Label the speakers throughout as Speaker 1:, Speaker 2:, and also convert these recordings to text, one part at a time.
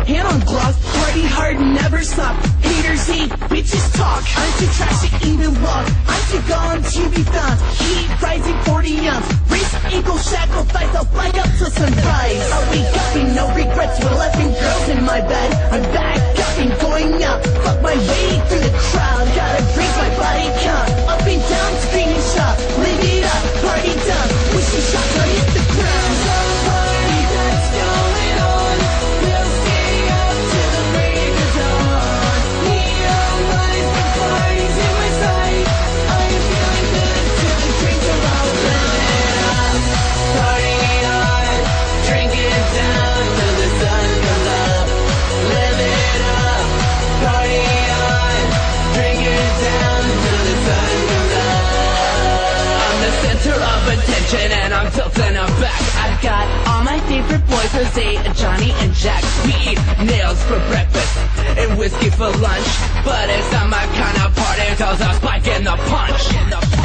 Speaker 1: hand on glove, party hard, never stop. Haters hate, bitches talk. I'm too trash to even walk. I'm too gone to be found. Heat rising 40 ounce. Race ankle sacrifice. I'll fly up to sunrise. I'll wake up and no regrets. With 11 girls in my bed. I'm back up and going out. Fuck my way through the crowd. Gotta raise my body count. Up and down, screaming shout. Live it up, party down. Wishing shots I hit the ground. Some party that's going on. We'll stay up till the break of dawn. Neon lights, the party's in my sight. I am feeling good till the drinks are all lit. Party hard, drink it down till the sun comes up. Live it up, party hard, drink it down till the sun comes up. I'm the center of attention and I'm tilting them back. I've got all my favorite boys, Jose, Johnny, and Jack. We eat nails for breakfast and whiskey for lunch. But it's not my kind of party, cause I'm spiking the punch.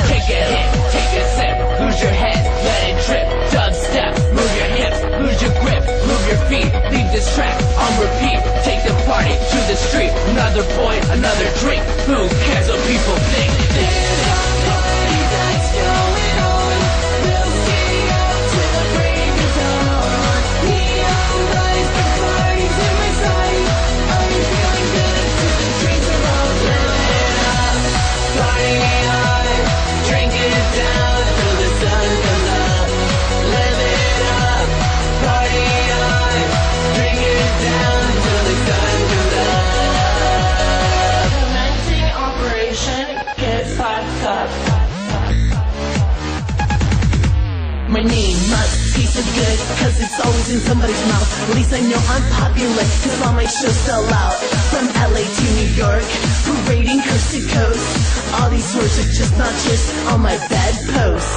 Speaker 1: Take a hit, take a sip, lose your head, let it drip. Dubstep, move your hips, lose your grip, move your feet, leave this track on repeat. Take the party to the street, another boy, another drink. Who cares what people think? There's a party that's going on. We'll stay up till the break of dawn. Neon lights, the party's in my sight. I'm feeling good till the drinks are all lit up. Party hard, drink it down till the sun comes up. Live it up, party hard, drink it down till the sun comes up. Commencing operation, get fucked up. My name must taste so good, cause it's always in somebody's mouth. At least I know I'm popular, cause all my shows sell out. From LA to New York, parading coast to coast. All these tours are just not just on my bedpost.